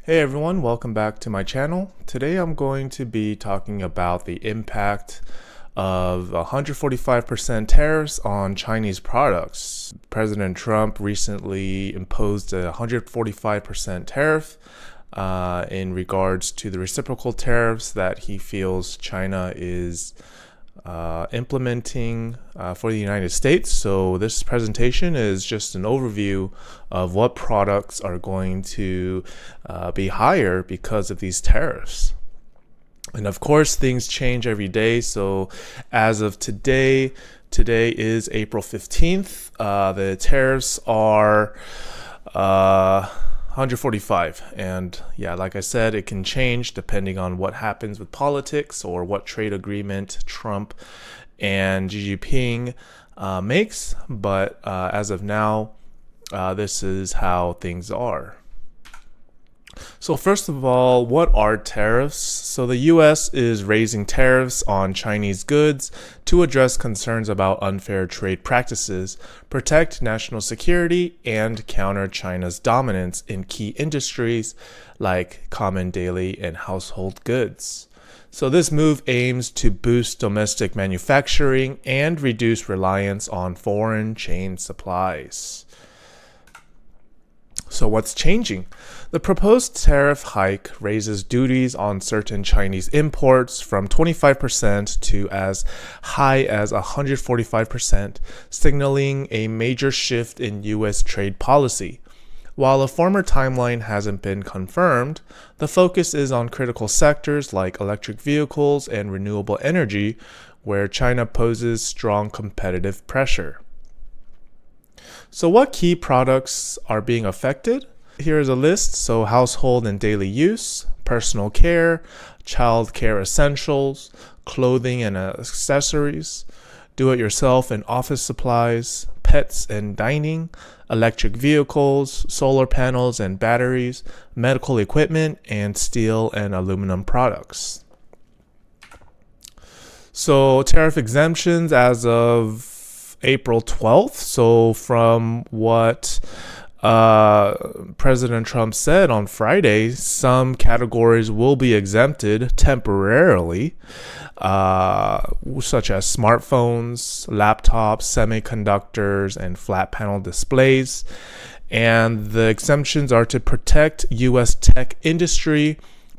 Hey everyone, welcome back to my channel. Today I'm going to be talking about the impact of 145% tariffs on Chinese products. President Trump recently imposed a 145% tariff in regards to the reciprocal tariffs that he feels China is implementing for the United States. So this presentation is just an overview of what products are going to be higher because of these tariffs. And of course, things change every day. So as of today is April 15th. The tariffs are 145, and yeah, like I said, it can change depending on what happens with politics or what trade agreement Trump and Xi Jinping makes, but as of now, this is how things are. So first of all, what are tariffs? So the US is raising tariffs on Chinese goods to address concerns about unfair trade practices, protect national security, and counter China's dominance in key industries like common daily and household goods. So this move aims to boost domestic manufacturing and reduce reliance on foreign chain supplies. So what's changing? The proposed tariff hike raises duties on certain Chinese imports from 25% to as high as 145%, signaling a major shift in U.S. trade policy. While a former timeline hasn't been confirmed, the focus is on critical sectors like electric vehicles and renewable energy, where China poses strong competitive pressure. So what key products are being affected? Here is a list. So household and daily use, personal care, child care essentials, clothing and accessories, do-it-yourself and office supplies, pets and dining, electric vehicles, solar panels and batteries, medical equipment, and steel and aluminum products. So tariff exemptions as of April 12th. So from what President Trump said on Friday, some categories will be exempted temporarily, such as smartphones, laptops, semiconductors, and flat panel displays. And the exemptions are to protect U.S. tech industry,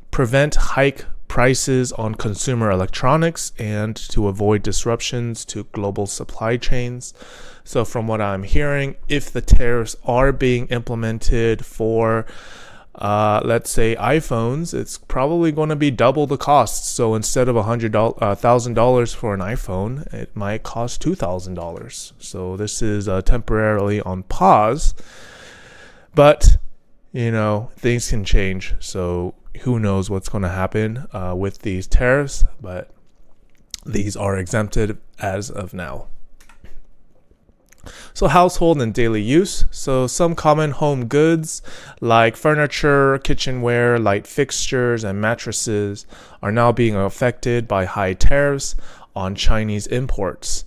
prevent hike prices on consumer electronics, and to avoid disruptions to global supply chains. So from what I'm hearing, if the tariffs are being implemented for, let's say, iPhones, it's probably going to be double the cost. So instead of $1,000 for an iPhone, it might cost $2,000. So this is temporarily on pause. But, things can change. So who knows what's going to happen with these tariffs, but these are exempted as of now. So household and daily use. So some common home goods like furniture, kitchenware, light fixtures, and mattresses are now being affected by high tariffs on Chinese imports.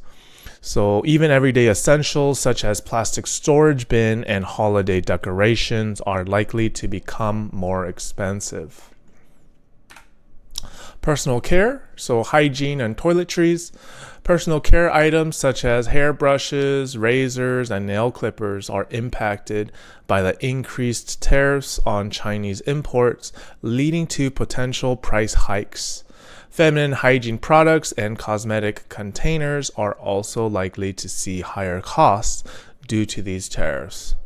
So even everyday essentials such as plastic storage bin and holiday decorations are likely to become more expensive. Personal care, so hygiene and toiletries. Personal care items such as hairbrushes, razors, and nail clippers are impacted by the increased tariffs on Chinese imports, leading to potential price hikes. Feminine hygiene products and cosmetic containers are also likely to see higher costs due to these tariffs.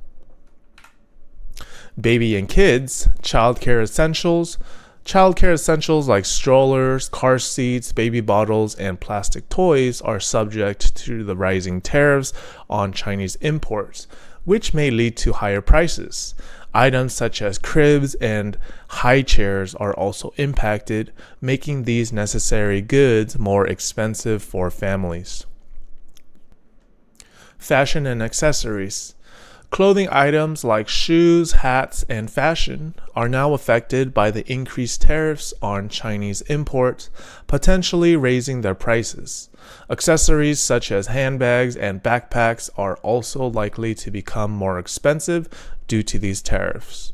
Baby and kids, childcare essentials. Childcare essentials like strollers, car seats, baby bottles, and plastic toys are subject to the rising tariffs on Chinese imports, which may lead to higher prices. Items such as cribs and high chairs are also impacted, making these necessary goods more expensive for families. Fashion and accessories. Clothing items like shoes, hats, and fashion are now affected by the increased tariffs on Chinese imports, potentially raising their prices. Accessories such as handbags and backpacks are also likely to become more expensive due to these tariffs.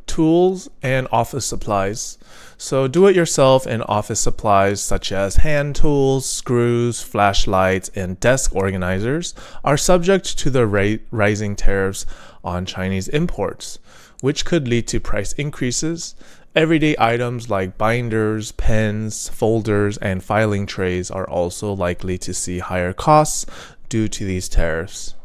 Tools and office supplies. So do-it-yourself and office supplies such as hand tools, screws, flashlights, and desk organizers are subject to the rising tariffs on Chinese imports, which could lead to price increases. Everyday items like binders, pens, folders, and filing trays are also likely to see higher costs due to these tariffs.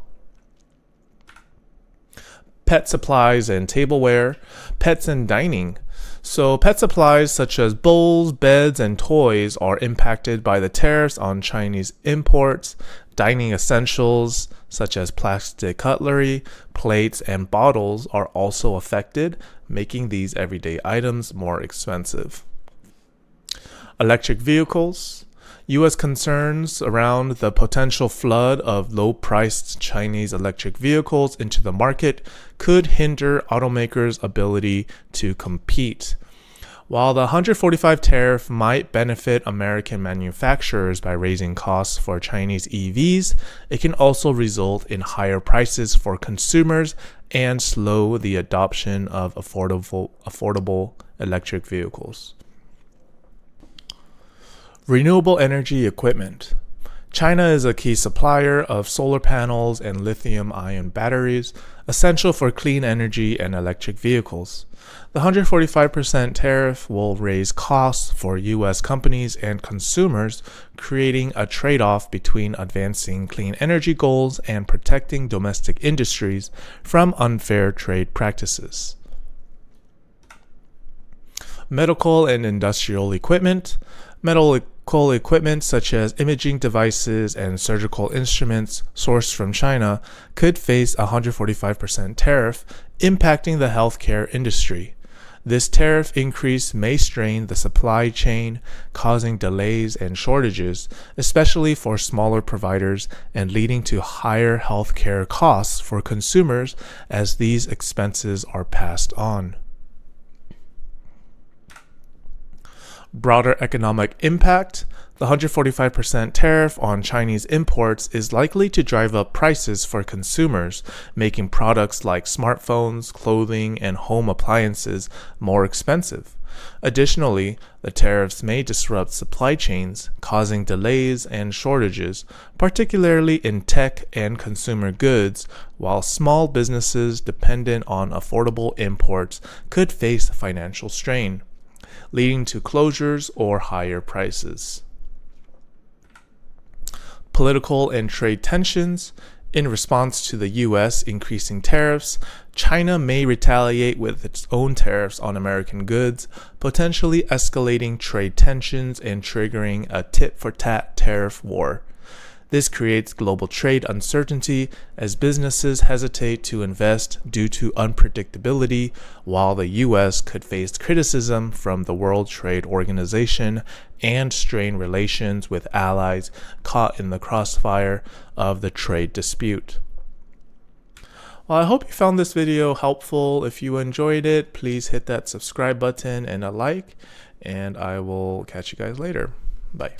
Pet supplies and tableware, pets and dining. So pet supplies such as bowls, beds, and toys are impacted by the tariffs on Chinese imports. Dining essentials such as plastic cutlery, plates, and bottles are also affected, making these everyday items more expensive. Electric vehicles. U.S. concerns around the potential flood of low-priced Chinese electric vehicles into the market could hinder automakers' ability to compete. While the 145 tariff might benefit American manufacturers by raising costs for Chinese EVs, it can also result in higher prices for consumers and slow the adoption of affordable electric vehicles. Renewable energy equipment. China is a key supplier of solar panels and lithium-ion batteries, essential for clean energy and electric vehicles. The 145% tariff will raise costs for U.S. companies and consumers, creating a trade-off between advancing clean energy goals and protecting domestic industries from unfair trade practices. Medical and industrial equipment. Medical equipment such as imaging devices and surgical instruments sourced from China could face a 145% tariff, impacting the healthcare industry. This tariff increase may strain the supply chain, causing delays and shortages, especially for smaller providers, and leading to higher healthcare costs for consumers as these expenses are passed on. Broader economic impact. The 145% tariff on Chinese imports is likely to drive up prices for consumers, making products like smartphones, clothing, and home appliances more expensive. Additionally, the tariffs may disrupt supply chains, causing delays and shortages, particularly in tech and consumer goods, while small businesses dependent on affordable imports could face financial strain, leading to closures or higher prices. Political and trade tensions. In response to the U.S. increasing tariffs, China may retaliate with its own tariffs on American goods, potentially escalating trade tensions and triggering a tit-for-tat tariff war. This creates global trade uncertainty as businesses hesitate to invest due to unpredictability, while the U.S. could face criticism from the World Trade Organization and strain relations with allies caught in the crossfire of the trade dispute. Well, I hope you found this video helpful. If you enjoyed it, please hit that subscribe button and a like, and I will catch you guys later. Bye.